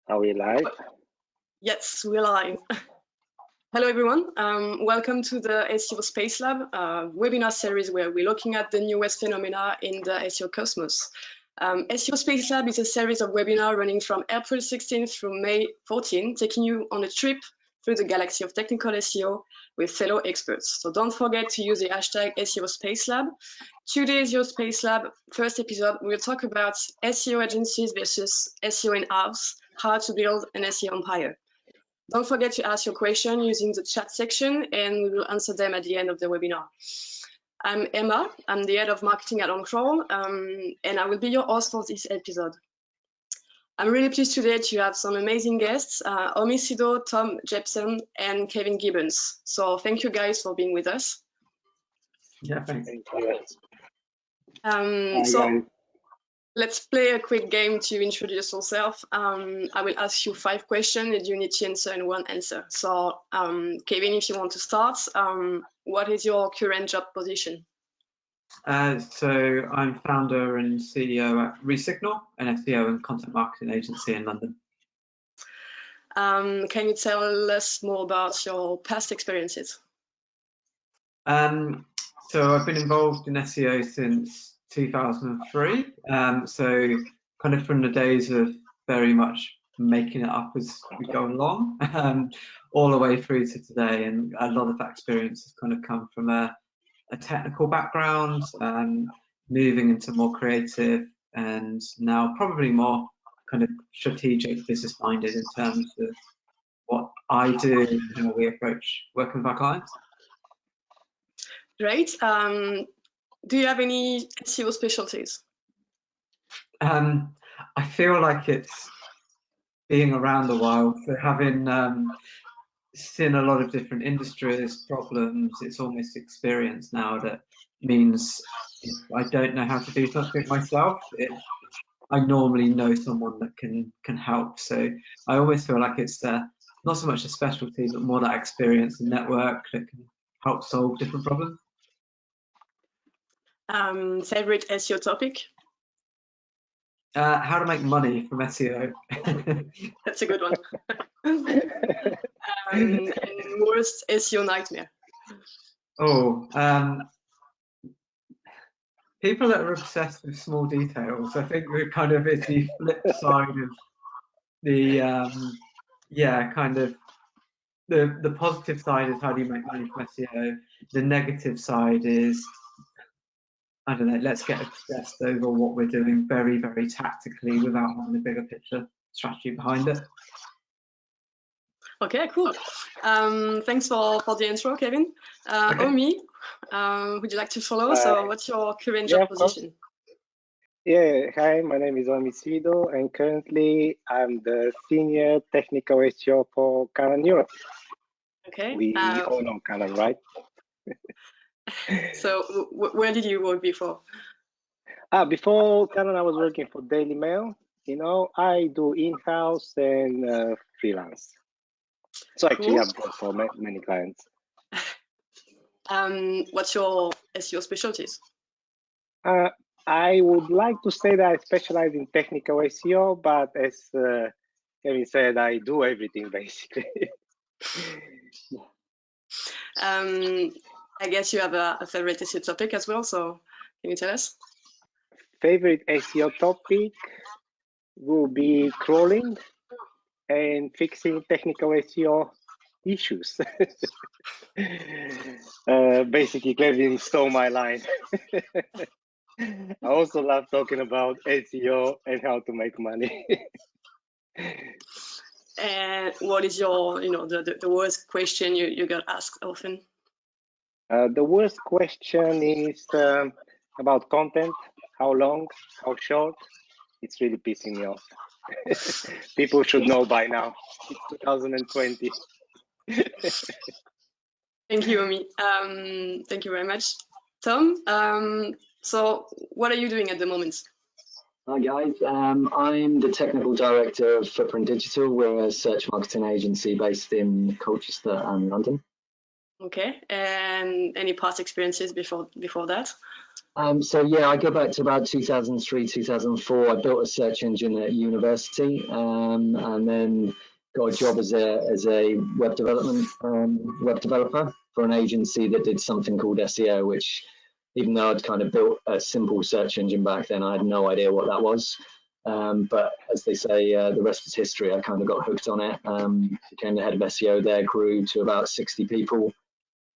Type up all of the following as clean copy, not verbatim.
Are we live? Yes, we're live. Hello, everyone. Welcome to the SEO Space Lab webinar series where we're looking at the newest phenomena in the SEO cosmos. SEO Space Lab is a series of webinars running from April 16th through May 14th, taking you on a trip through the galaxy of technical SEO with fellow experts. So don't forget to use the hashtag SEO Space Lab. Today's SEO Space Lab first episode, we'll talk about SEO agencies versus SEO in-house, how to build an SEO empire. Don't forget to ask your question using the chat section, and we will answer them at the end of the webinar. I'm Emma. I'm the head of marketing at Oncrawl, and I will be your host for this episode. I'm really pleased today to have some amazing guests, Sido, Tom, Jepson, and Kevin Gibbons. So thank you guys for being with us. Yeah, thanks. Thank you. So let's play a quick game to introduce yourself. I will ask you 5 questions and you need to answer in one answer. So Kevin, if you want to start, what is your current job position? So I'm founder and CEO at Resignal, an SEO and content marketing agency in London. Can you tell us more about your past experiences? So I've been involved in SEO since 2003. So kind of from the days of very much making it up as we go along, all the way through to today. And a lot of that experience has kind of come from a technical background, moving into more creative, and now probably more kind of strategic, business minded in terms of what I do and how we approach working with our clients. Great. Do you have any SEO specialties? I feel like it's being around a while, so having seen a lot of different industries, problems, it's almost experience now that means if I don't know how to do something myself, I normally know someone that can help. So I always feel like it's not so much a specialty, but more that experience and network that can help solve different problems. Favorite SEO topic? How to make money from SEO. That's a good one. And worst SEO nightmare? Oh, people that are obsessed with small details. I think we're kind of it's the flip side of the kind of the positive side is how do you make money from SEO. The negative side is, I don't know, let's get obsessed over what we're doing very, very tactically without having a bigger picture strategy behind it. Okay, cool. Thanks for the intro, Kevin. Okay. Omi, would you like to follow? So what's your current job position? Yeah, hi, my name is Sido, and currently I'm the senior technical SEO for Canon Europe. Okay. We all know Canon, right? So where did you work before? Before Canon, I was working for Daily Mail. You know, I do in-house and freelance. So actually, I've worked for many clients. What's your SEO specialties? I would like to say that I specialize in technical SEO, but as Kevin said, I do everything basically. I guess you have a favorite SEO topic as well, so can you tell us? Favorite SEO topic will be crawling and fixing technical SEO issues. Basically, Kevin stole my line. I also love talking about SEO and how to make money. And what is your, the worst question you got asked often? The worst question is about content. How long? How short? It's really pissing me off. People should know by now. It's 2020. Thank you, Omi. Thank you very much. Tom, so what are you doing at the moment? Hi guys, I'm the technical director of Footprint Digital. We're a search marketing agency based in Colchester and London. Okay, and any past experiences before that? So yeah, I go back to about 2003, 2004. I built a search engine at university, and then got a job as a web developer for an agency that did something called SEO, which, even though I'd kind of built a simple search engine back then, I had no idea what that was. But as they say, the rest is history. I kind of got hooked on it. Became the head of SEO there, grew to about 60 people.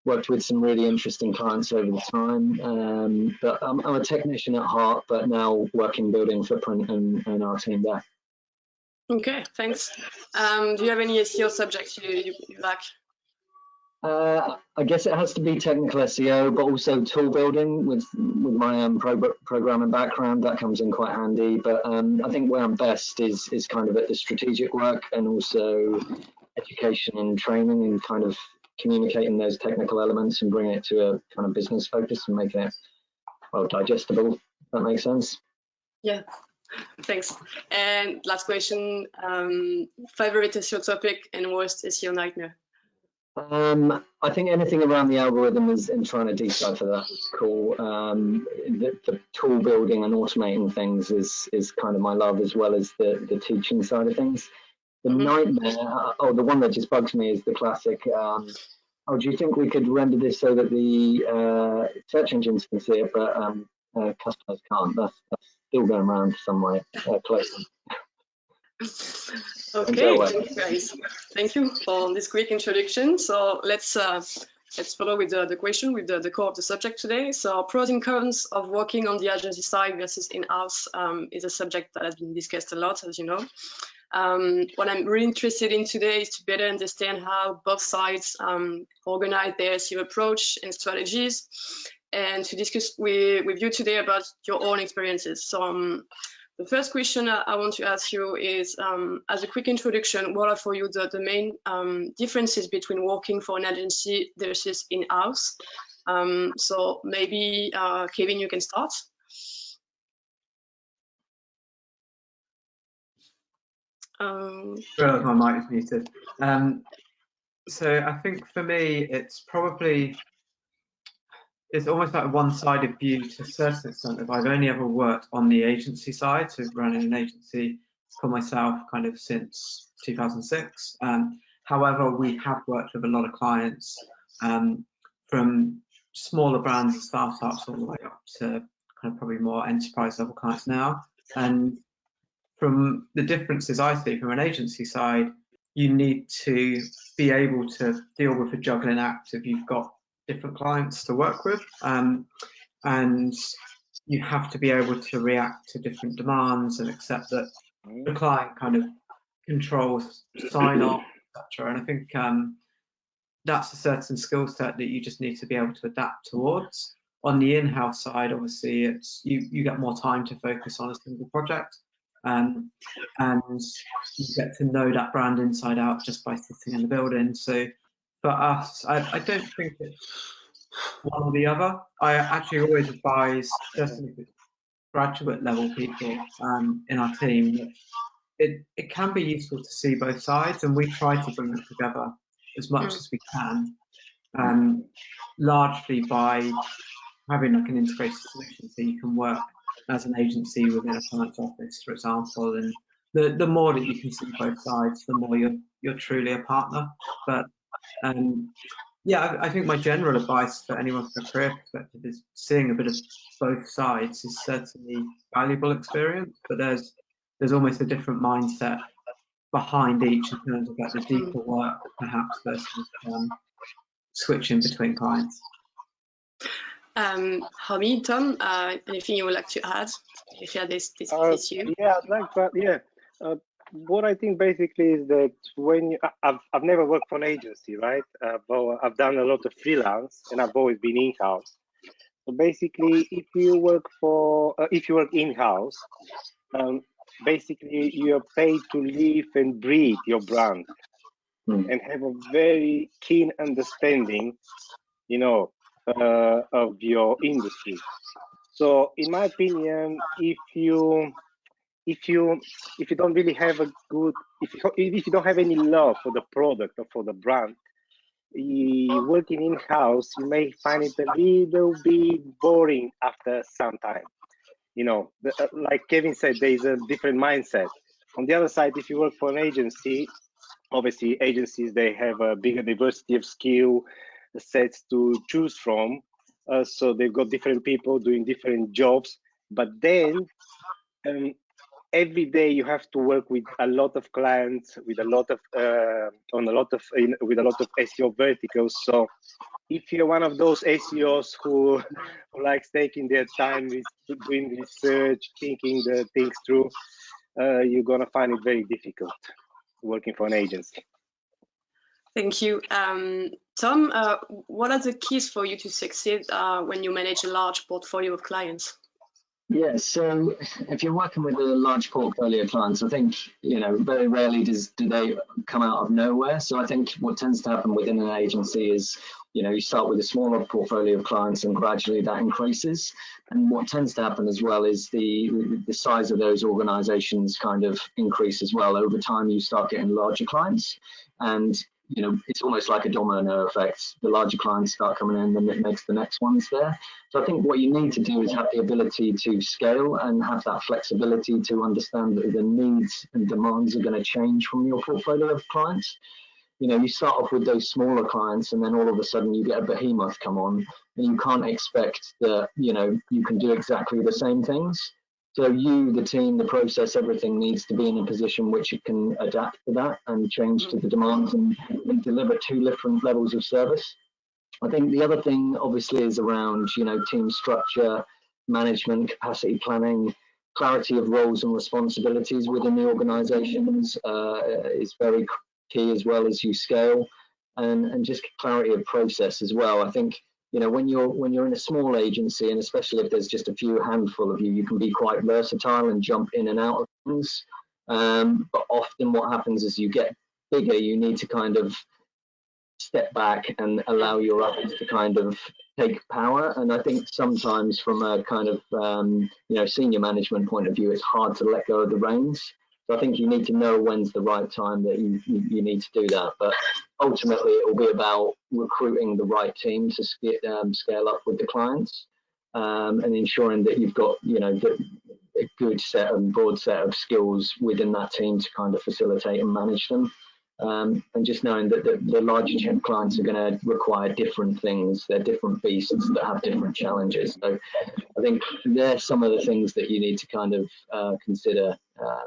Worked with some really interesting clients over the time, but I'm a technician at heart, but now working building footprint and our team there. Okay, thanks. Do you have any SEO subjects you like? I guess it has to be technical SEO, but also tool building with my programming background. That comes in quite handy. But I think where I'm best is kind of at the strategic work and also education and training and kind of communicating those technical elements and bringing it to a kind of business focus and making it, well, digestible, if that makes sense. Yeah, thanks. And last question, favorite SEO topic and worst SEO nightmare? I think anything around the algorithm is in trying to decipher that is cool. The tool building and automating things is kind of my love, as well as the teaching side of things. The nightmare, the one that just bugs me is the classic, do you think we could render this so that the search engines can see it, but customers can't? That's still going around somewhere closely. Okay, thank you guys. Thank you for this quick introduction. So let's follow with the question, with the core of the subject today. So pros and cons of working on the agency side versus in-house is a subject that has been discussed a lot, as you know. What I'm really interested in today is to better understand how both sides organize their SEO approach and strategies, and to discuss with you today about your own experiences. So the first question I want to ask you is, as a quick introduction, what are for you the main differences between working for an agency versus in-house? So maybe, Kevin, you can start. Well, my mic is muted. So I think for me, it's almost like a one-sided view to a certain extent. If I've only ever worked on the agency side, so running an agency for myself kind of since 2006. However, we have worked with a lot of clients, from smaller brands and startups all the way up to kind of probably more enterprise level clients now. And from the differences I see from an agency side, you need to be able to deal with a juggling act if you've got different clients to work with, and you have to be able to react to different demands and accept that the client kind of controls sign off, etc. And I think that's a certain skill set that you just need to be able to adapt towards. On the in-house side, obviously, it's you get more time to focus on a single project, and you get to know that brand inside out just by sitting in the building. So for us, I don't think it's one or the other. I actually always advise, certainly with graduate level people in our team, that it can be useful to see both sides, and we try to bring them together as much as we can, largely by having like an integrated solution, so you can work as an agency within a client's office, for example, and the more that you can see both sides, the more you're truly a partner. But yeah, I think my general advice for anyone from a career perspective is seeing a bit of both sides is certainly valuable experience, but there's almost a different mindset behind each in terms of like the deeper work perhaps versus switching between clients. Hamid, Tom, anything you would like to add if you had this issue? Yeah, I'd like to add, yeah. What I think basically is that when I've never worked for an agency, right? I've done a lot of freelance, and I've always been in-house. So basically, if you work in-house, basically you're paid to live and breathe your brand and have a very keen understanding, of your industry. So in my opinion, if you don't really have if you don't have any love for the product or for the brand, working in-house, you may find it a little bit boring after some time. You know, like Kevin said, there's a different mindset. On the other side, if you work for an agency, obviously agencies, they have a bigger diversity of skill sets to choose from. So they've got different people doing different jobs, but then every day you have to work with a lot of clients, with a lot of with a lot of SEO verticals. So if you're one of those SEOs who likes taking their time with doing research, thinking the things through, you're gonna find it very difficult working for an agency. Thank you. Tom, what are the keys for you to succeed when you manage a large portfolio of clients? Yeah, so if you're working with a large portfolio of clients, I think, you know, very rarely do they come out of nowhere. So I think what tends to happen within an agency is, you know, you start with a smaller portfolio of clients and gradually that increases. And what tends to happen as well is the size of those organizations kind of increase as well. Over time, you start getting larger clients, and you know, it's almost like a domino effect. The larger clients start coming in, then it makes the next ones there. So I think what you need to do is have the ability to scale and have that flexibility to understand that the needs and demands are going to change from your portfolio of clients. You know, you start off with those smaller clients, and then all of a sudden you get a behemoth come on, and you can't expect that, you know, you can do exactly the same things. So you, the team, the process, everything needs to be in a position which it can adapt to that and change to the demands and deliver two different levels of service. I think the other thing obviously is around, you know, team structure, management, capacity planning, clarity of roles and responsibilities within the organizations is very key as well as you scale, and just clarity of process as well. I think, you know, when you're in a small agency, and especially if there's just a few handful of you, you can be quite versatile and jump in and out of things. But often what happens is you get bigger, you need to kind of step back and allow your others to kind of take power. And I think sometimes from a kind of you know, senior management point of view, it's hard to let go of the reins. So I think you need to know when's the right time that you need to do that. But ultimately, it will be about recruiting the right team to scale up with the clients, and ensuring that you've got, you know, a good set and broad set of skills within that team to kind of facilitate and manage them. And just knowing that the larger clients are going to require different things. They're different beasts that have different challenges. So I think they're some of the things that you need to kind of consider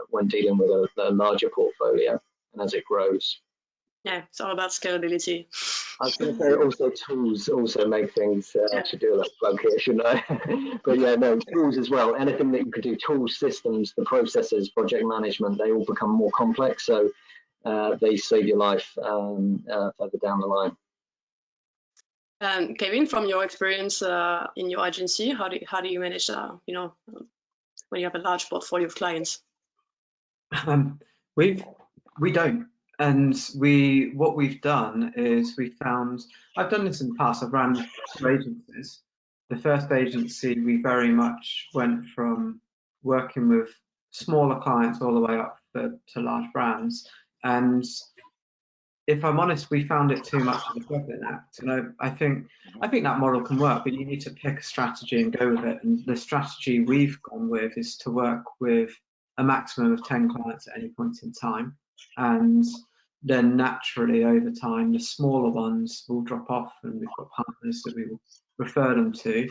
when dealing with a larger portfolio and as it grows. Yeah, it's all about scalability. I was going to say also tools also make things, I should do a little plug here, shouldn't I? But yeah, no, tools as well. Anything that you could do, tools, systems, the processes, project management, they all become more complex. So they save your life further down the line. Kevin, from your experience in your agency, how do you manage, you know, when you have a large portfolio of clients? We don't. And what we've done is we found, I've done this in the past, I've ran 2 agencies. The first agency, we very much went from working with smaller clients all the way up to large brands. And if I'm honest, we found it too much of a juggling act. And I think that model can work, but you need to pick a strategy and go with it. And the strategy we've gone with is to work with a maximum of 10 clients at any point in time. And then naturally over time, the smaller ones will drop off, and we've got partners that we will refer them to.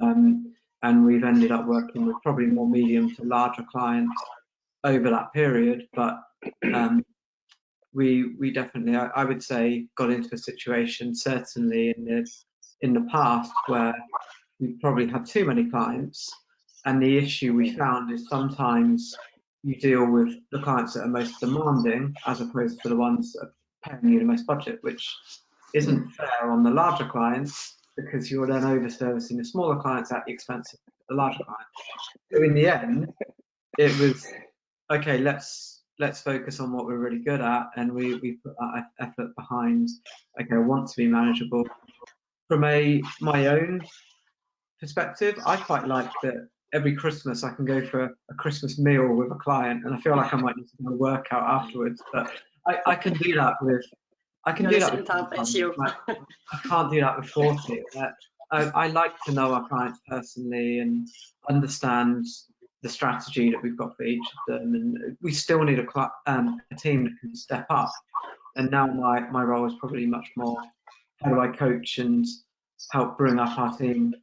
And we've ended up working with probably more medium to larger clients over that period. But we definitely, I would say, got into a situation certainly in the past where we probably had too many clients, and the issue we found is sometimes you deal with the clients that are most demanding as opposed to the ones that are paying you the most budget, which isn't fair on the larger clients because you're then over-servicing the smaller clients at the expense of the larger clients. So in the end, it was, okay, let's focus on what we're really good at, and we put that effort behind, okay, I want to be manageable. From my own perspective, I quite like that every Christmas I can go for a Christmas meal with a client, and I feel like I might need to do a workout afterwards, but I can do that with I can do that with SEO. I can't do that with 40. I like to know our clients personally and understand the strategy that we've got for each of them, and we still need a team that can step up. And now my role is probably much more, how do I coach and help bring up our team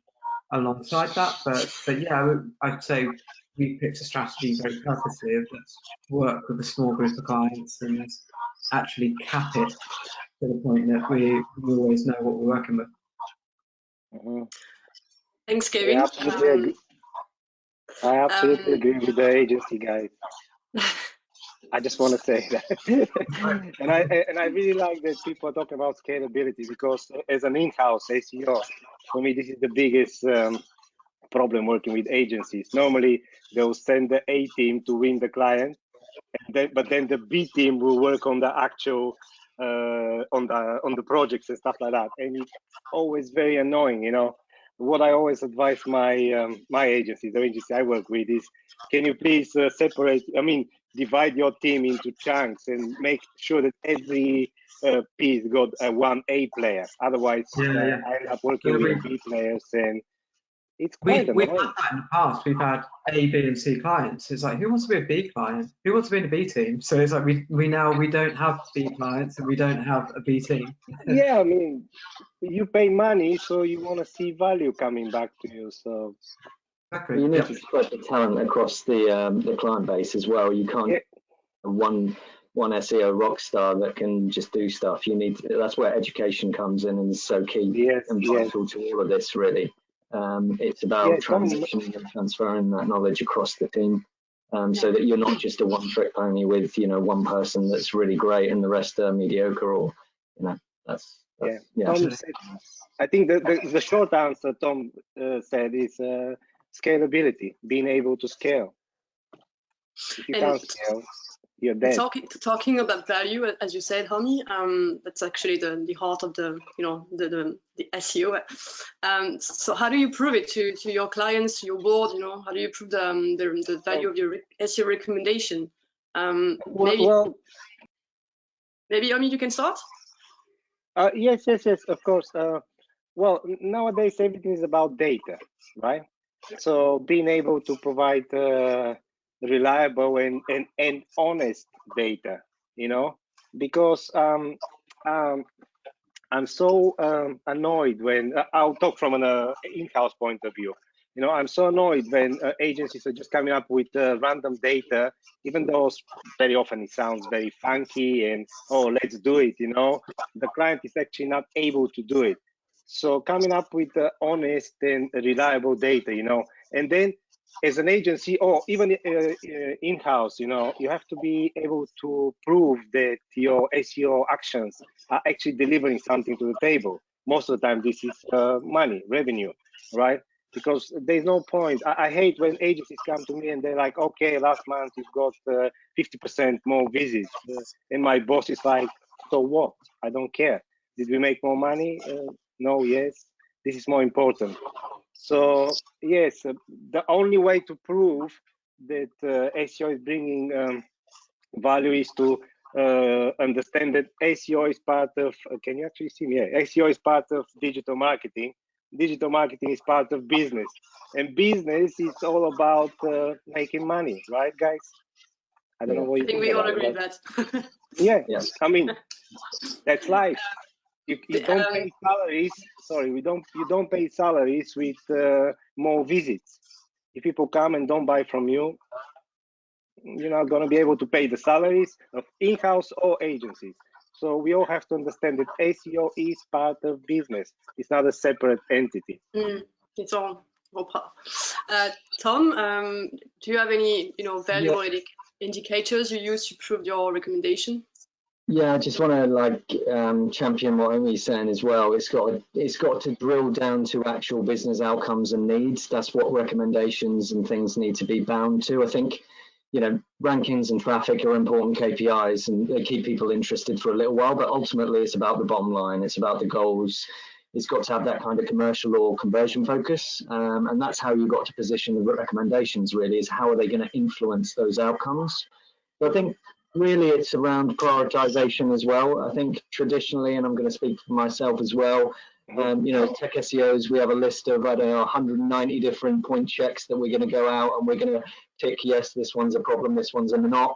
alongside that? But yeah, I'd say we picked a strategy very purposely of let's work with a small group of clients and actually cap it to the point that we always know what we're working with. Mm-hmm. Thanks, Kevin. I absolutely agree with the agency guys. I just want to say that. and I really like that people are talking about scalability, because as an in-house SEO, for me, this is the biggest problem working with agencies. Normally, they'll send the A team to win the client, but then the B team will work on the actual on the projects and stuff like that, and it's always very annoying. You know, what I always advise my my agency, the agency I work with, is can you please separate? I mean, divide your team into chunks and make sure that every piece got one A player. Otherwise, I end up working with B players, and it's quite annoying. We've had that in the past. We've had A, B, and C clients. It's like, who wants to be a B client? Who wants to be in a B team? So it's like we don't have B clients and we don't have a B team. Yeah, I mean, you pay money, so you want to see value coming back to you. So exactly. You need to spread the talent across the client base as well. You can't get one SEO rock star that can just do stuff. You need to, that's where education comes in and is so key and vital to all of this, really. It's about transitioning and transferring that knowledge across the team, so that you're not just a one-trick pony with, you know, one person that's really great and the rest are mediocre, or, you know, that's Tom said, I think the short answer Tom said is scalability, being able to scale. If you can't scale, you're dead. Talking about value, as you said, Homi, that's actually the heart of the, you know, the SEO. So how do you prove it to your clients, to your board? You know, how do you prove the value of your SEO recommendation? Maybe Homi, you can start. Yes, of course. Well, nowadays everything is about data, right? So being able to provide reliable and honest data, you know, because I'm so annoyed when I'll talk from an in-house point of view. You know, I'm so annoyed when agencies are just coming up with random data, even though very often it sounds very funky and, oh, let's do it, you know, the client is actually not able to do it. So coming up with honest and reliable data, you know, and then as an agency or even in-house, you know, you have to be able to prove that your SEO actions are actually delivering something to the table. Most of the time, this is money, revenue, right? Because there's no point. I hate when agencies come to me and they're like, okay, last month you've got 50% more visits. And my boss is like, so what? I don't care. Did we make more money? No, yes. This is more important. So yes, the only way to prove that SEO is bringing value is to understand that SEO is part of, can you actually see me? Yeah, SEO is part of digital marketing. Digital marketing is part of business. And business is all about making money, right, guys? I don't know what you think. I think we all agree with that. Yes. I mean, that's life. You don't pay salaries. Sorry, you don't pay salaries with more visits. If people come and don't buy from you, you're not going to be able to pay the salaries of in-house or agencies. So we all have to understand that SEO is part of business. It's not a separate entity. It's all part. Tom, do you have any, you know, valuable indicators you use to prove your recommendation? Yeah, I just want to champion what Omi's saying as well. It's got to drill down to actual business outcomes and needs. That's what recommendations and things need to be bound to. I think, you know, rankings and traffic are important KPIs and they keep people interested for a little while, but ultimately it's about the bottom line. It's about the goals. It's got to have that kind of commercial or conversion focus. And that's how you've got to position the recommendations, really, is how are they going to influence those outcomes. But I think really it's around prioritization as well. I think traditionally, and I'm going to speak for myself as well, you know, tech SEOs, we have a list of, I don't know, 190 different point checks that we're going to go out and we're going to tick, yes, this one's a problem, this one's a not.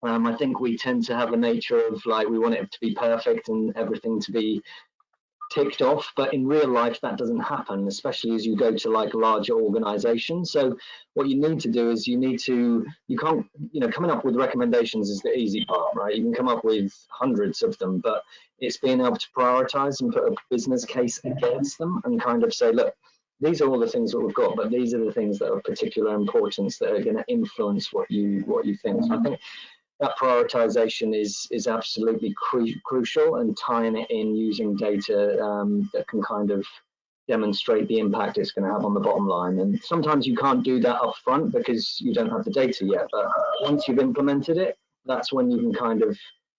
I think we tend to have a nature of like, we want it to be perfect and everything to be ticked off, but in real life that doesn't happen, especially as you go to like larger organizations. So what you need to do is you can't, you know, coming up with recommendations is the easy part, right? You can come up with hundreds of them, but it's being able to prioritize and put a business case against them and kind of say, look, these are all the things that we've got, but these are the things that are of particular importance that are going to influence what you think. So I think that prioritization is absolutely crucial, and tying it in using data that can kind of demonstrate the impact it's going to have on the bottom line. And sometimes you can't do that up front because you don't have the data yet, but once you've implemented it, that's when you can kind of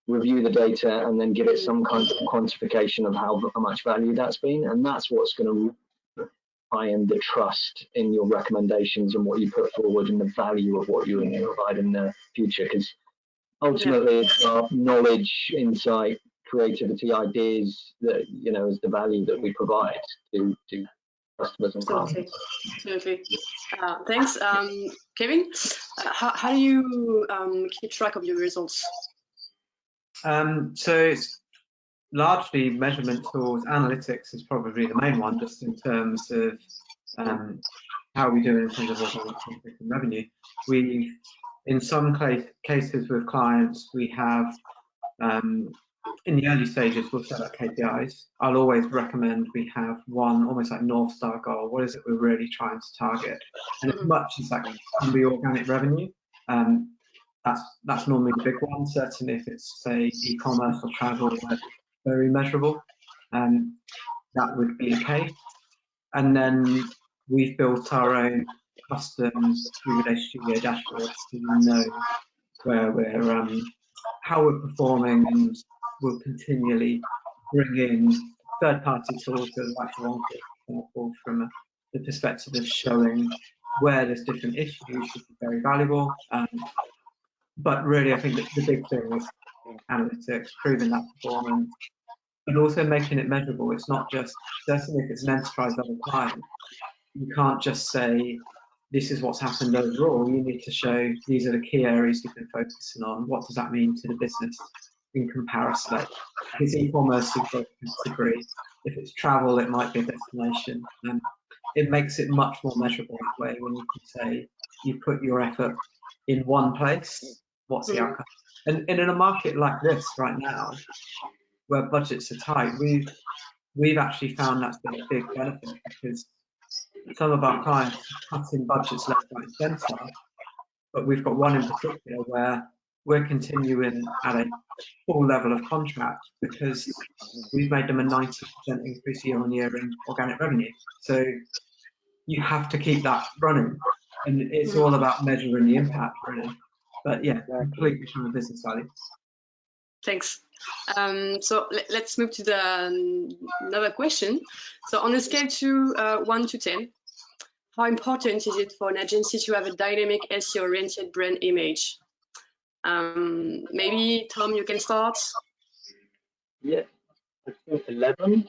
review the data and then give it some kind of quantification of how much value that's been, and that's what's going to tie in the trust in your recommendations and what you put forward and the value of what you provide in the future. Because ultimately, it's our knowledge, insight, creativity, ideas that, you know, is the value that we provide to customers and clients. Absolutely. Thanks. Kevin, how do you keep track of your results? So it's largely measurement tools. Analytics is probably the main one, just in terms of how we do in terms of organic traffic and revenue. In some cases with clients, we have, in the early stages, we'll set up KPIs. I'll always recommend we have one almost like North Star goal. What is it we're really trying to target? And as much as that can be organic revenue, that's normally the big one. Certainly if it's, say, e-commerce or travel, that's very measurable, that would be the case. And then we've built our own custom Visual Studio dashboards to know where we're how we're performing, and we'll continually bring in third-party tools like Oncrawl, for example, from the perspective of showing where there's different issues, which is very valuable. But really, I think that the big thing is analytics, proving that performance, but also making it measurable. It's not just, certainly if it's an enterprise level client, you can't just say, this is what's happened overall. You need to show these are the key areas you've been focusing on. What does that mean to the business in comparison? If it's e-commerce, you've got a category. If it's travel, it might be a destination. It makes it much more measurable that way, when you can say you put your effort in one place, what's the outcome? And in a market like this right now, where budgets are tight, we've actually found that's been a big benefit, because some of our clients are cutting budgets left, right, and centre, but we've got one in particular where we're continuing at a full level of contract because we've made them a 90% increase year-on-year in organic revenue. So you have to keep that running, and it's all about measuring the impact, really. But yeah, completely from the business value. Thanks. So let's move to another question. So on a scale to 1 to 10, how important is it for an agency to have a dynamic SEO-oriented brand image? Maybe Tom, you can start. Yeah, I think 11.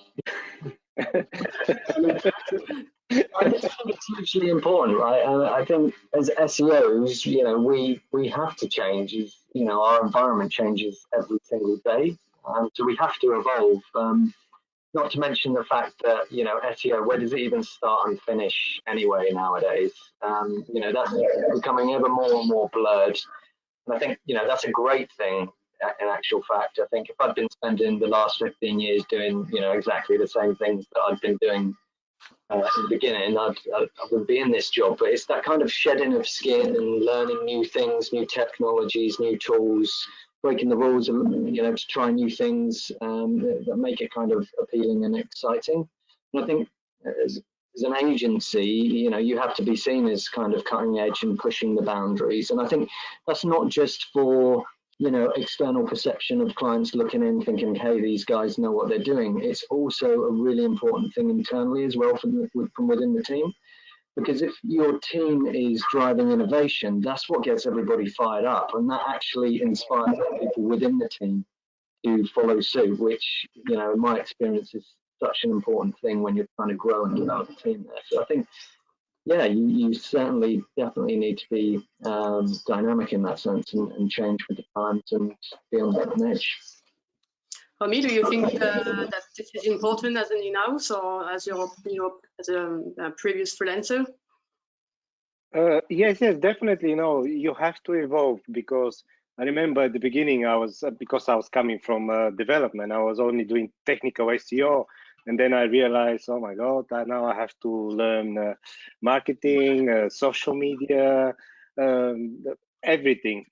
I think it's hugely important, right? And I think as SEOs, you know, we have to change. You know, our environment changes every single day, so we have to evolve. Not to mention the fact that, you know, SEO, where does it even start and finish anyway nowadays? You know, that's becoming ever more and more blurred. And I think, you know, that's a great thing. In actual fact, I think if I'd been spending the last 15 years doing, you know, exactly the same things that I'd been doing at the beginning, I wouldn't be in this job. But it's that kind of shedding of skin and learning new things, new technologies, new tools, breaking the rules, you know, to try new things that make it kind of appealing and exciting. And I think as an agency, you know, you have to be seen as kind of cutting edge and pushing the boundaries. And I think that's not just for, you know, external perception of clients looking in thinking, hey, these guys know what they're doing. It's also a really important thing internally as well from within the team. Because if your team is driving innovation, that's what gets everybody fired up, and that actually inspires people within the team to follow suit, which, you know, in my experience is such an important thing when you're trying to grow and develop a team there. So I think, yeah, you certainly definitely need to be dynamic in that sense and change with the times and be on the edge. Omi, do you think that this is important as an in-house or as your, as a previous freelancer? Yes, definitely. You have to evolve, because I remember at the beginning because I was coming from development, I was only doing technical SEO, and then I realized, oh my God, now I have to learn marketing, social media, everything,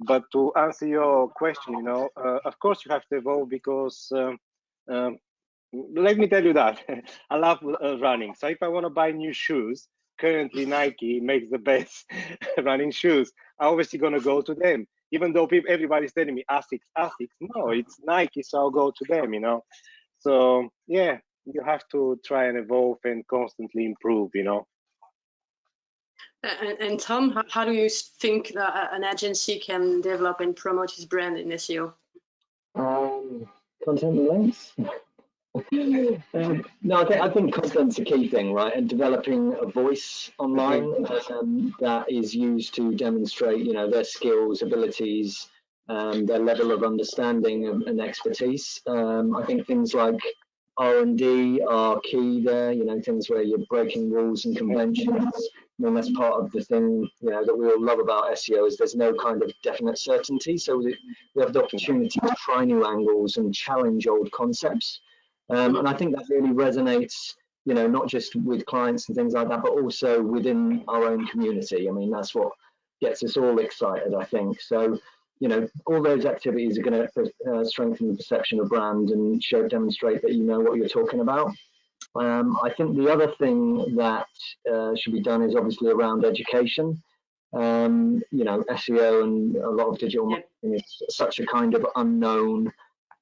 But to answer your question, of course you have to evolve, because let me tell you that I love running. So if I want to buy new shoes, currently Nike makes the best running shoes. I'm obviously going to go to them, even though everybody's telling me Asics. No, it's Nike, so I'll go to them, So yeah, you have to try and evolve and constantly improve, And Tom, how do you think that an agency can develop and promote his brand in SEO? Content and links. No, I think content's a key thing, right? And developing a voice online that is used to demonstrate, their skills, abilities, their level of understanding and expertise. I think things like R&D are key there. Things where you're breaking rules and conventions. I mean, that's part of the thing, that we all love about SEO is there's no kind of definite certainty. So we have the opportunity to try new angles and challenge old concepts. And I think that really resonates, not just with clients and things like that, but also within our own community. I mean, that's what gets us all excited, I think. So, all those activities are going to strengthen the perception of brand and demonstrate that you know what you're talking about. I think the other thing that should be done is obviously around education. SEO and a lot of digital marketing is such a kind of unknown,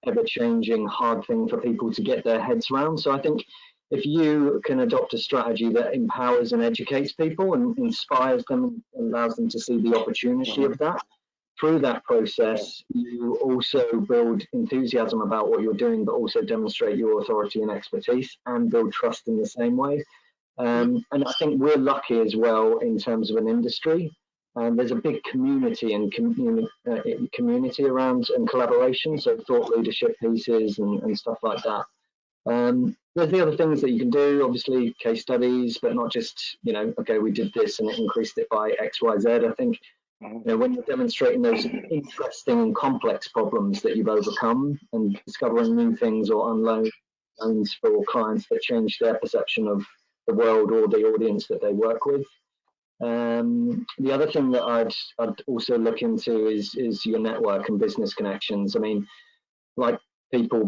ever-changing, hard thing for people to get their heads around. So I think if you can adopt a strategy that empowers and educates people and inspires them and allows them to see the opportunity of that, through that process, you also build enthusiasm about what you're doing, but also demonstrate your authority and expertise and build trust in the same way. And I think we're lucky as well in terms of an industry. There's a big community and community around and collaboration, so thought leadership pieces and stuff like that. There's the other things that you can do, obviously case studies, but not just, okay, we did this and it increased it by X, Y, Z. I think when you're demonstrating those interesting and complex problems that you've overcome and discovering new things or unknowns for clients that change their perception of the world or the audience that they work with. The other thing that I'd also look into is your network and business connections. I mean, like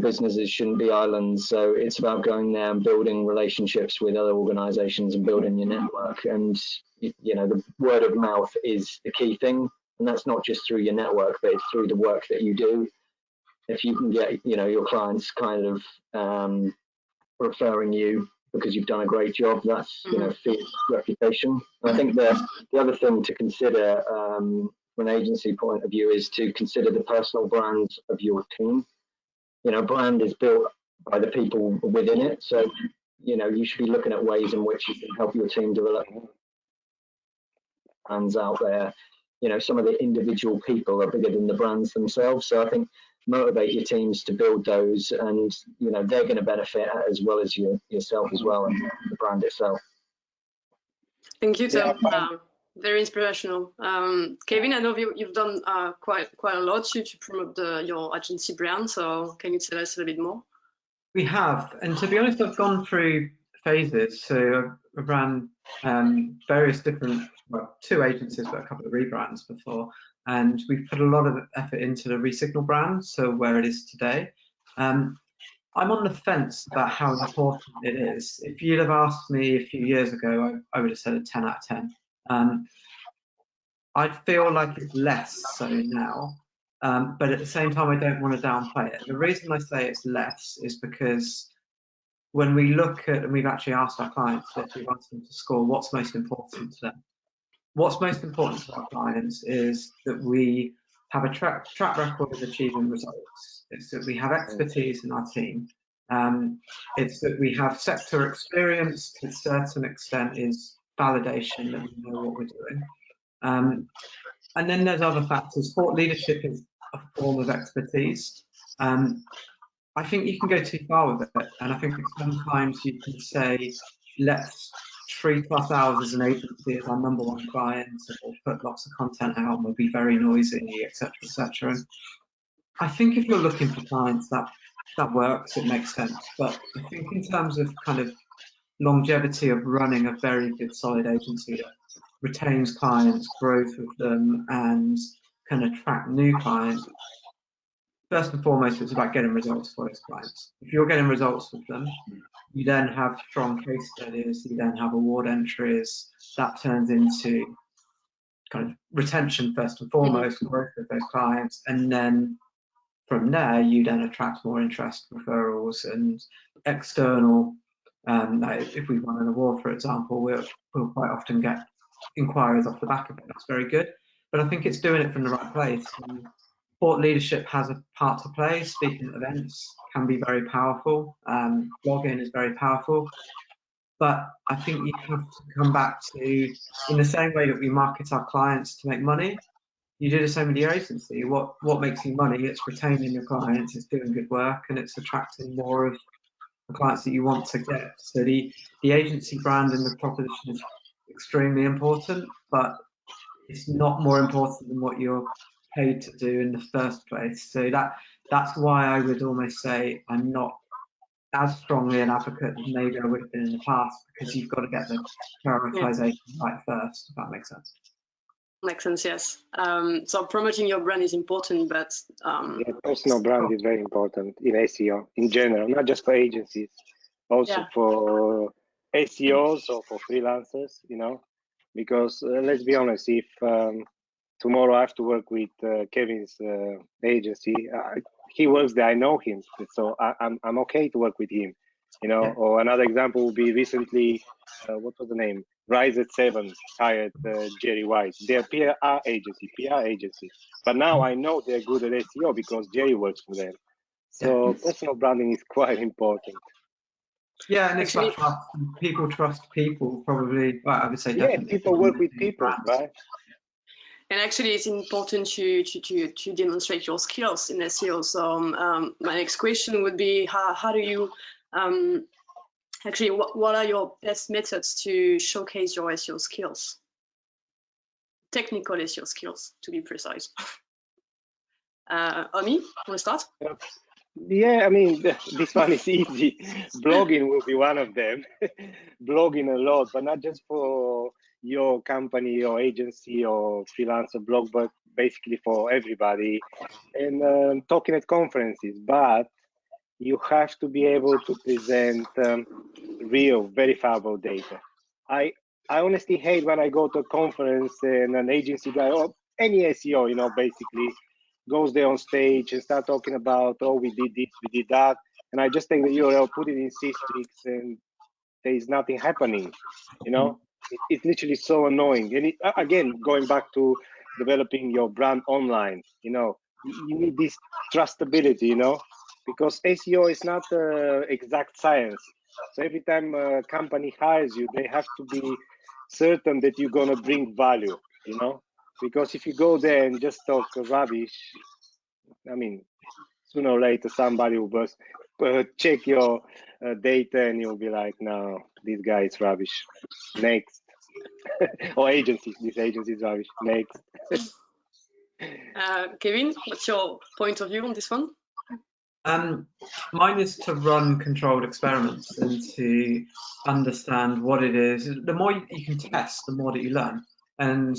businesses shouldn't be islands. So it's about going there and building relationships with other organizations and building your network. And, the word of mouth is the key thing. And that's not just through your network, but it's through the work that you do. If you can get, your clients kind of referring you because you've done a great job, that's, reputation. And I think the other thing to consider from an agency point of view is to consider the personal brand of your team. Brand is built by the people within it. So, you should be looking at ways in which you can help your team develop brands out there. Some of the individual people are bigger than the brands themselves. So I think motivate your teams to build those, and they're going to benefit as well as yourself as well, and the brand itself. Thank you, Tom. Very inspirational. Kevin, I know you've done quite a lot to promote your agency brand. So can you tell us a little bit more? We have, and to be honest, I've gone through phases. So I've ran various different, well, 2 agencies, but a couple of rebrands before, and we've put a lot of effort into the Resignal brand, so where it is today. I'm on the fence about how important it is. If you'd have asked me a few years ago, I would have said a 10 out of 10. I feel like it's less so now, but at the same time, I don't want to downplay it. The reason I say it's less is because when we look at, and we've actually asked our clients that we've asked them to score what's most important to them. What's most important to our clients is that we have a track record of achieving results. It's that we have expertise in our team. It's that we have sector experience to a certain extent is validation that we know what we're doing. And then there's other factors. Thought leadership is a form of expertise. I think you can go too far with it, and I think sometimes you can say, let's treat ourselves as an agency as our #1 client, and we'll put lots of content out, and we'll be very noisy, etc., etc. I think if you're looking for clients, that works, it makes sense. But I think in terms of kind of longevity of running a very good, solid agency that retains clients, growth with them, and can attract new clients, first and foremost, it's about getting results for those clients. If you're getting results with them, you then have strong case studies, you then have award entries, that turns into kind of retention first and foremost, growth of those clients, and then from there, you then attract more interest, referrals, and external. If we won an award, for example, we'll quite often get inquiries off the back of it. That's very good. But I think it's doing it from the right place. And thought leadership has a part to play. Speaking at events can be very powerful. Blogging is very powerful. But I think you have to come back to, in the same way that we market our clients to make money, you do the same with your agency. What makes you money? It's retaining your clients, it's doing good work, and it's attracting more of the clients that you want to get. So the agency brand and the proposition is extremely important, but it's not more important than what you're paid to do in the first place. So that's why I would almost say I'm not as strongly an advocate as maybe I would have been in the past, because you've got to get the prioritization right first, if that makes sense. Makes sense, yes. So promoting your brand is important, but personal brand is very important in SEO in general, not just for agencies, also for SEOs or for freelancers, you know, because let's be honest, if tomorrow I have to work with Kevin's agency, he works there, I know him, so I'm okay to work with him, you know. Or another example would be recently, what was the name? Rise at 7 hired Jerry White. They're PR agency. But now I know they're good at SEO because Jerry works for them. So personal branding is quite important. Yeah, and it's about trust. People trust people, probably. Well, I would say definitely. Yeah, people work with people, right? And actually, it's important to demonstrate your skills in SEO. So my next question would be, how do you actually, what are your best methods to showcase your SEO skills? Technical SEO skills, to be precise. Omi, want to start? Yeah, I mean, this one is easy. Blogging will be one of them. Blogging a lot, but not just for your company or agency or freelancer blog, but basically for everybody. And talking at conferences, but you have to be able to present real, verifiable data. I honestly hate when I go to a conference and an agency guy or any SEO, you know, basically goes there on stage and start talking about, oh, we did this, we did that, and I just take the URL, put it in Systrix, and there is nothing happening, you know. It's literally so annoying. And again, going back to developing your brand online, you know, you need this trustability, you know, because SEO is not exact science. So every time a company hires you, they have to be certain that you're going to bring value, you know, because if you go there and just talk rubbish, I mean, sooner or later somebody will check your data and you'll be like, no, this guy is rubbish. Next. Or agency, this agency is rubbish. Next. Kevin, what's your point of view on this one? Mine is to run controlled experiments and to understand what it is. The more you can test, the more that you learn. And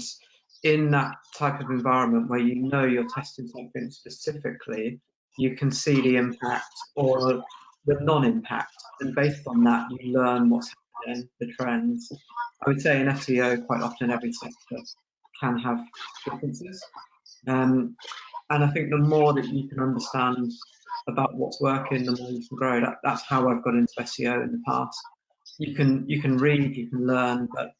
in that type of environment where you know you're testing something specifically, you can see the impact or the non-impact. And based on that, you learn what's happening, the trends. I would say in SEO, quite often every sector can have differences. And I think the more that you can understand about what's working, the more you can grow. That's how I've got into SEO in the past. You can read, you can learn, but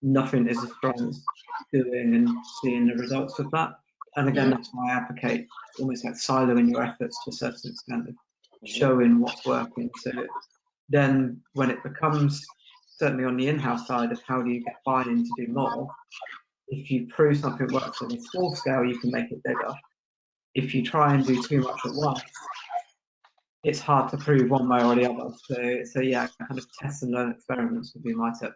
nothing is as strong as doing and seeing the results of that. And again, that's why I advocate almost like siloing your efforts to a certain extent, of showing what's working. So then when it becomes, certainly on the in-house side of how do you get buy-in to do more, if you prove something works on a small scale, you can make it bigger. If you try and do too much at once, it's hard to prove one way or the other. So yeah, kind of test and learn experiments would be my tip.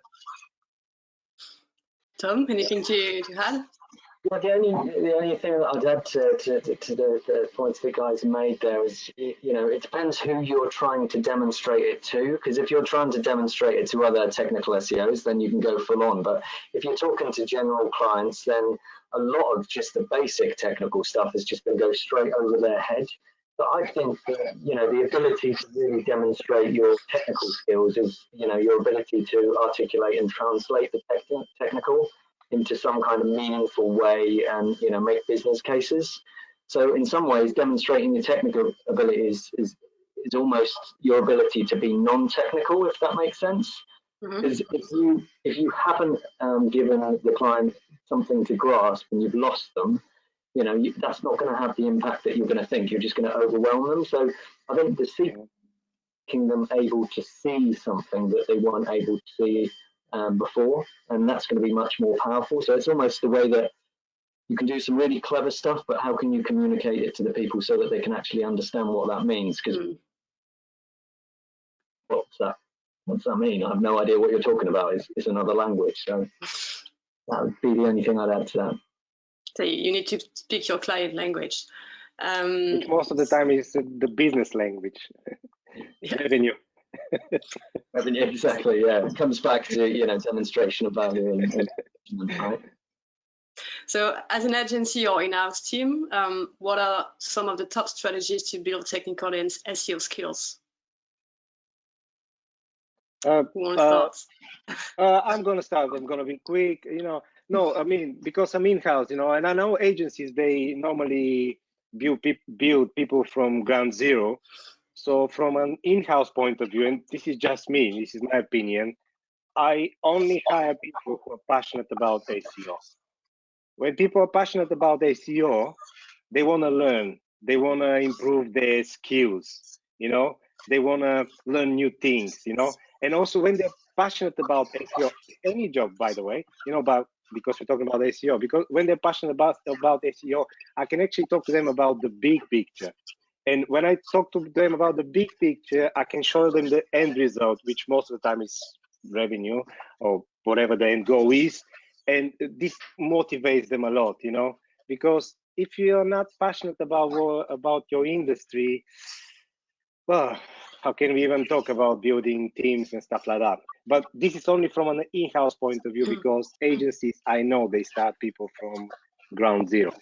Tom, anything to add? Well, the only thing that I'd add to the points that guys made there is, you know, it depends who you're trying to demonstrate it to. Because if you're trying to demonstrate it to other technical SEOs, then you can go full on. But if you're talking to general clients, then a lot of just the basic technical stuff is just going to go straight over their head. But I think that, you know, the ability to really demonstrate your technical skills is, you know, your ability to articulate and translate the technical into some kind of meaningful way, and, you know, make business cases. So in some ways, demonstrating your technical ability is almost your ability to be non-technical, if that makes sense. Because if you haven't given the client something to grasp and you've lost them, you know, that's not going to have the impact that you're going to think. You're just going to overwhelm them. So I think making them able to see something that they weren't able to see before, and that's going to be much more powerful. So it's almost the way that you can do some really clever stuff, but how can you communicate it to the people so that they can actually understand what that means? Because what's that mean? I have no idea what you're talking about. It's another language. So that would be the only thing I'd add to that. So you need to speak your client language. Which most of the time is the business language. Revenue. Exactly, yeah. It comes back to, you know, demonstration of value and right? So as an agency or in-house team, what are some of the top strategies to build technical and SEO skills? Who wants to start? I'm going to start. I'm going to be quick. You know, no, I mean, because I'm in-house, you know, and I know agencies, they normally build people from ground zero. So from an in-house point of view, and this is just me, this is my opinion, I only hire people who are passionate about SEO. When people are passionate about SEO, they want to learn, they want to improve their skills, you know, they want to learn new things, you know, and also when they're passionate about SEO, any job, by the way, you know, because we're talking about SEO, because when they're passionate about SEO, I can actually talk to them about the big picture. And when I talk to them about the big picture, I can show them the end result, which most of the time is revenue or whatever the end goal is. And this motivates them a lot, you know, because if you're not passionate about your industry, well, how can we even talk about building teams and stuff like that? But this is only from an in-house point of view, because agencies, I know they start people from ground zero.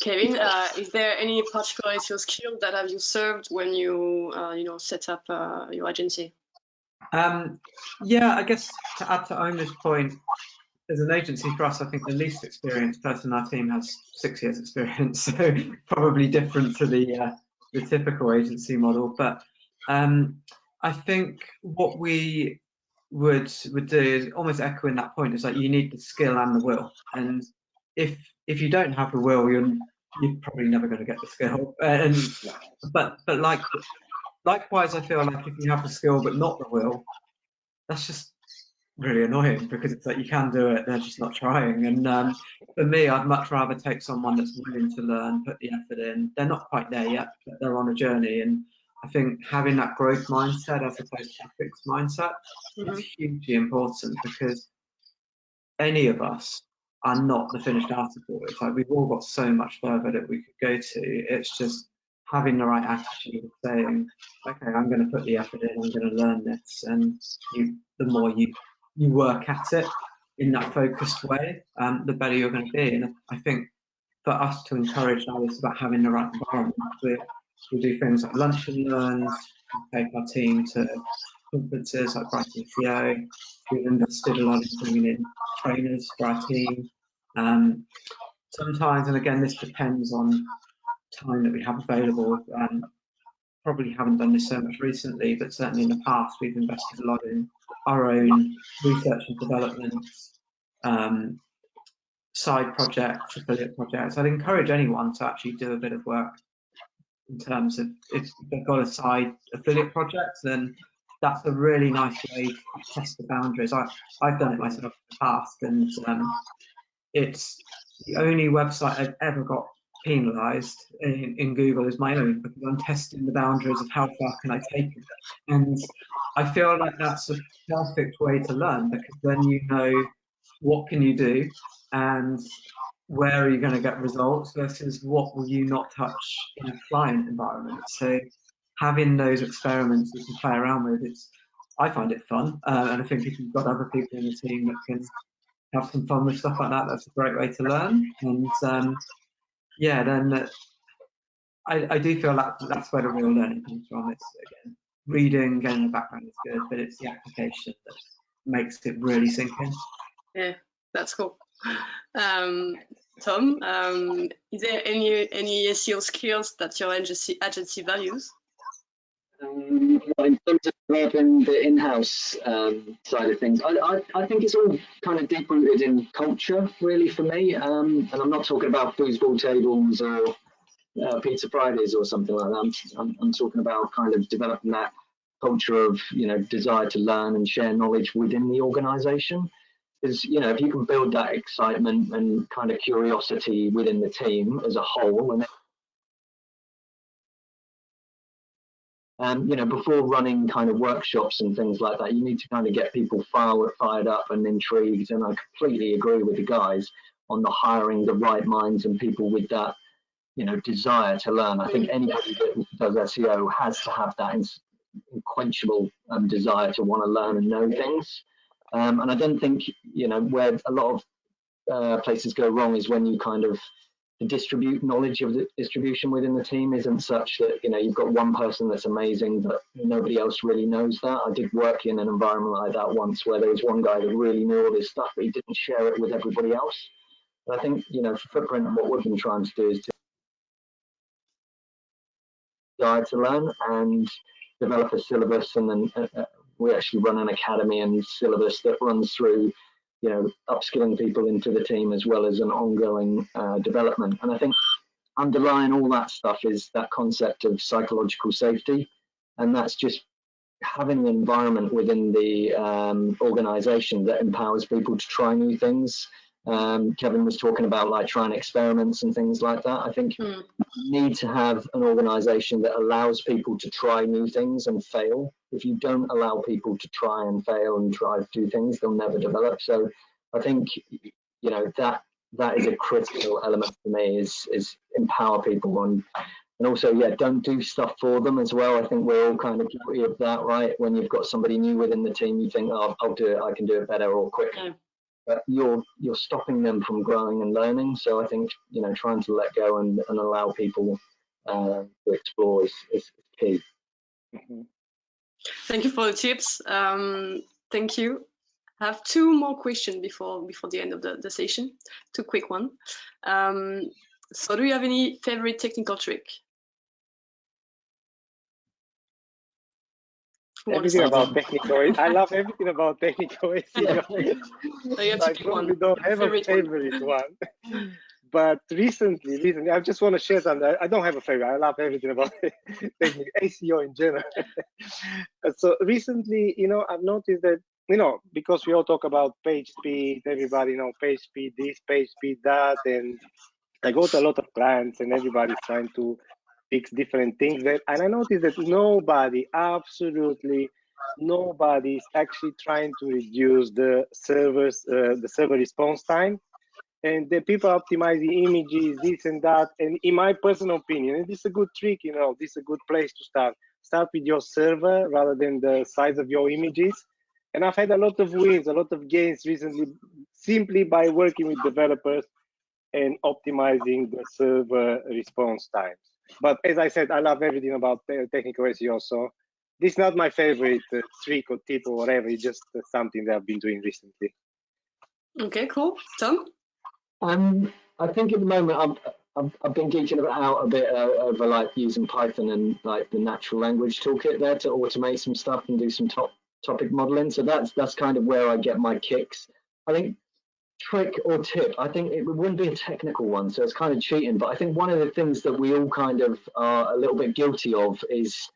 Kevin, is there any particular SEO skill that have you served when you you know, set up your agency? Yeah, I guess to add to Omer's point, as an agency for us, I think the least experienced person in our team has 6 years experience, so probably different to the typical agency model. But I think what we would do is almost echoing that point, is like you need the skill and the will, and if you don't have the will, you're probably never going to get the skill. And but likewise, I feel like if you have the skill but not the will, that's just really annoying, because it's like you can do it, they're just not trying. And for me, I'd much rather take someone that's willing to learn, put the effort in. They're not quite there yet, but they're on a journey. And I think having that growth mindset as opposed to a fixed mindset is hugely important, because any of us are not the finished article. It's like we've all got so much further that we could go to. It's just having the right attitude of saying, okay, I'm going to put the effort in, I'm going to learn this. And the more you work at it in that focused way, the better you're going to be. And I think for us to encourage that, it's about having the right environment. We do things like lunch and learns, we take our team to conferences like Brighton SEO. We've invested a lot in bringing in trainers for our team. Sometimes, and again, this depends on time that we have available. Probably haven't done this so much recently, but certainly in the past we've invested a lot in our own research and development, side projects, affiliate projects. I'd encourage anyone to actually do a bit of work in terms of if they've got a side affiliate project, then that's a really nice way to test the boundaries. I've done it myself in the past, and it's the only website I've ever got penalized in Google is my own, because I'm testing the boundaries of how far can I take it. And I feel like that's a perfect way to learn, because then you know what can you do and where are you going to get results versus what will you not touch in a client environment. So having those experiments you can play around with, I find it fun, and I think if you've got other people in the team that can have some fun with stuff like that, that's a great way to learn. And yeah, then I do feel that that's where the real learning comes from. It's, again, reading, getting the background is good, but it's the application that makes it really sink in. Yeah, that's cool. Tom, is there any SEO skills that your agency values? In terms of developing the in-house side of things, I think it's all kind of deep rooted in culture, really, for me. And I'm not talking about foosball tables or Pizza Fridays or something like that. I'm talking about kind of developing that culture of, desire to learn and share knowledge within the organisation. Because, if you can build that excitement and kind of curiosity within the team as a whole, and before running kind of workshops and things like that, you need to kind of get people fired up and intrigued. And I completely agree with the guys on the hiring the right minds and people with that, desire to learn. I think anybody that does SEO has to have that unquenchable desire to want to learn and know things. And I don't think, where a lot of places go wrong is when you kind of distribute knowledge of the distribution within the team isn't such that, you've got one person that's amazing, but nobody else really knows that. I did work in an environment like that once where there was one guy that really knew all this stuff, but he didn't share it with everybody else. But I think, for Footprint, what we've been trying to do is to guide to learn and develop a syllabus, and then we actually run an academy and syllabus that runs through, upskilling people into the team as well as an ongoing development. And I think underlying all that stuff is that concept of psychological safety, and that's just having an environment within the organization that empowers people to try new things. Kevin was talking about like trying experiments and things like that. I think you need to have an organization that allows people to try new things and fail. If you don't allow people to try and fail and try to do things, they'll never develop. So I think, that is a critical element for me, is empower people and also, don't do stuff for them as well. I think we're all kind of guilty of that, right? When you've got somebody new within the team, you think, oh, I'll do it, I can do it better or quicker. But you're stopping them from growing and learning. So I think, trying to let go and allow people to explore is key. Thank you for the tips. Thank you. I have two more questions before the end of the session. Two quick ones. So do you have any favorite technical trick? Everything about technical. I love everything about technical SEO. I probably don't have a favorite one. But recently, I just want to share something. I don't have a favorite. I love everything about technical SEO in general. So recently, I've noticed that, because we all talk about page speed, everybody page speed this, page speed that, and I go to a lot of clients and everybody's trying to fix different things there. And I noticed that absolutely nobody is actually trying to reduce the server response time. And the people optimize the images, this and that. And in my personal opinion, and this is a good trick, this is a good place to start. Start with your server rather than the size of your images. And I've had a lot of wins, a lot of gains recently, simply by working with developers and optimizing the server response times. But as I said, I love everything about technical SEO. So this is not my favorite trick or tip or whatever. It's just something that I've been doing recently. Okay, cool. Tom? I think at the moment I've been geeking out a bit over like using Python and like the natural language toolkit there to automate some stuff and do some topic modeling. So that's kind of where I get my kicks. I think trick or tip, I think it wouldn't be a technical one, so it's kind of cheating. But I think one of the things that we all kind of are a little bit guilty of is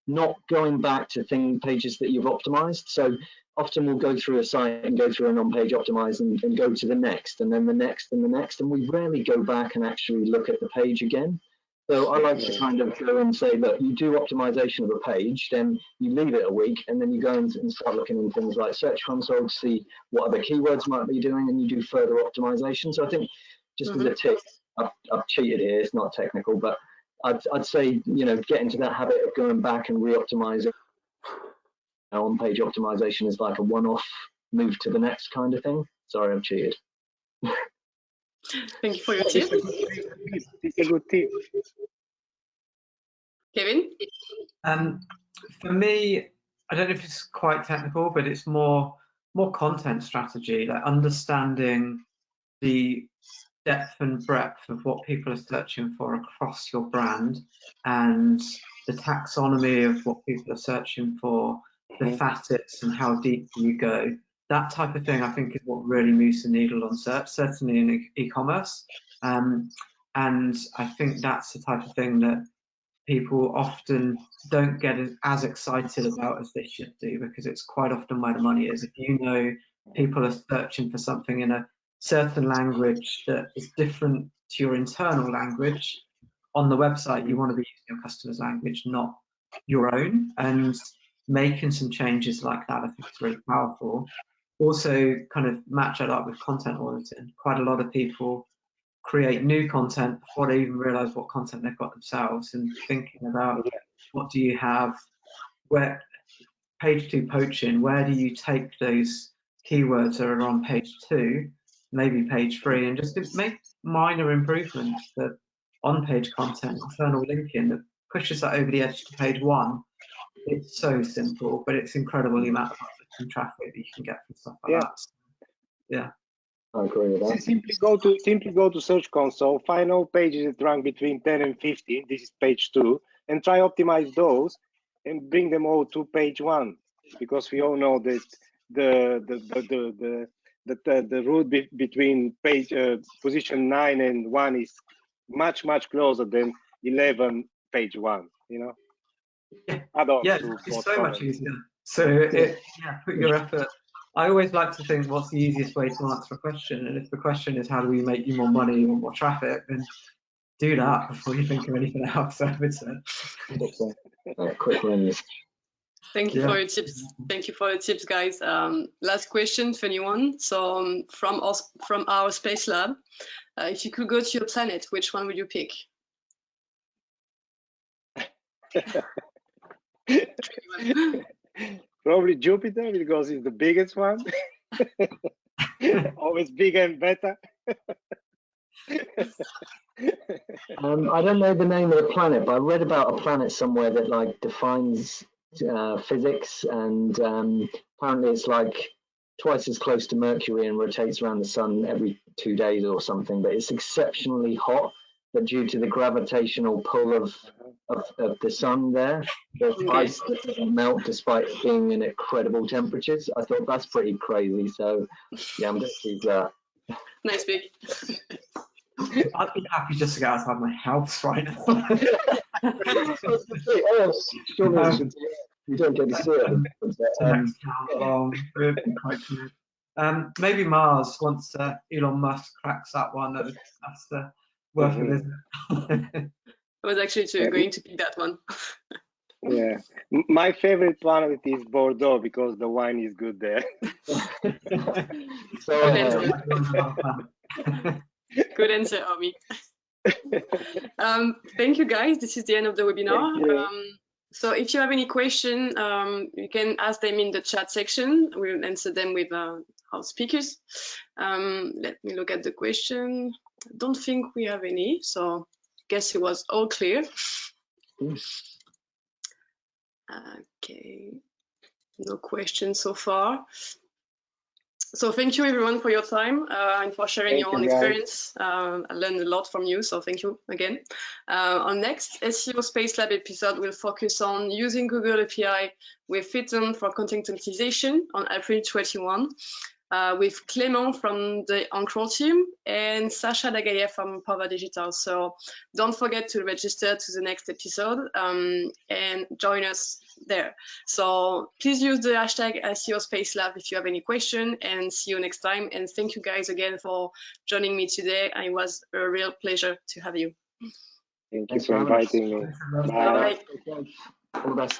not going back to pages that you've optimized. So often we'll go through a site and go through an on-page optimize and go to the next, and then the next and the next, and we rarely go back and actually look at the page again. So I like to kind of go and say, look, you do optimization of a page, then you leave it a week, and then you go and start looking in things like Search Console to see what other keywords might be doing, and you do further optimization. So I think just as a tip, I've cheated here, it's not technical, but I'd say, you know, get into that habit of going back and re-optimizing. On-page optimization is like a one-off, move to the next kind of thing. Sorry, I've cheated. Thank you for your tip. It's a good tip. Kevin? For me, I don't know if it's quite technical, but it's more content strategy, like understanding the depth and breadth of what people are searching for across your brand, and the taxonomy of what people are searching for, the facets and how deep you go. That type of thing, I think, is what really moves the needle on search, certainly in e-commerce. And I think that's the type of thing that people often don't get as excited about as they should do, because it's quite often where the money is. If you know people are searching for something in a certain language that is different to your internal language, on the website you want to be using your customer's language, not your own. And making some changes like that, I think, is really powerful. Also, kind of match that up with content auditing. Quite a lot of people create new content before they even realize what content they've got themselves, and thinking about what do you have, where page 2 poaching, where do you take those keywords that are on page 2, maybe page 3, and just make minor improvements that on-page content, internal linking that pushes that over the edge to page 1. It's so simple, but it's incredible the amount of traffic that you can get from stuff like that. Yeah. I agree with that. Simply go to Search Console, find all pages that rank between 10 and 15. This is page 2, and try optimize those and bring them all to page 1, because we all know that the route between page position 9 and 1 is much closer than 11 page 1. You know. Yeah, it's so much easier. So put your effort. I always like to think, what's the easiest way to answer a question? And if the question is, how do we make you more money or more traffic, then do that before you think of anything else, I would say. Quick wins. Thank you for your tips. Thank you for your tips, guys. Last question for anyone. So from our space lab, if you could go to your planet, which one would you pick? Probably Jupiter, because it's the biggest one. Always bigger and better. I don't know the name of the planet, but I read about a planet somewhere that like defines physics, and apparently it's like twice as close to Mercury and rotates around the sun every 2 days or something, but it's exceptionally hot. But due to the gravitational pull of the sun there, there's ice that doesn't melt despite being in incredible temperatures. I thought that's pretty crazy. So yeah, I'm going to choose that. Nice pick. I'd be happy just to get outside my house right now. You don't get to see it. Maybe Mars, once Elon Musk cracks that one. That's worth a visit. I was actually going to pick that one. Yeah, my favorite planet is Bordeaux, because the wine is good there. Good answer, Omi. Thank you, guys. This is the end of the webinar. So if you have any question, you can ask them in the chat section. We'll answer them with our speakers. Let me look at the question. I don't think we have any, so I guess it was all clear. Okay, no questions so far. So thank you everyone for your time and for sharing your own experience. I learned a lot from you, so thank you again. Our next SEO Space Lab episode will focus on using Google API with Python for content optimization on April 21. With Clément from the Oncrawl team and Sacha Dagaye from Power Digital. So don't forget to register to the next episode and join us there. So please use the hashtag SEO Space Lab if you have any question, and see you next time. And thank you guys again for joining me today. It was a real pleasure to have you. Thank you for inviting me. Bye. All the best.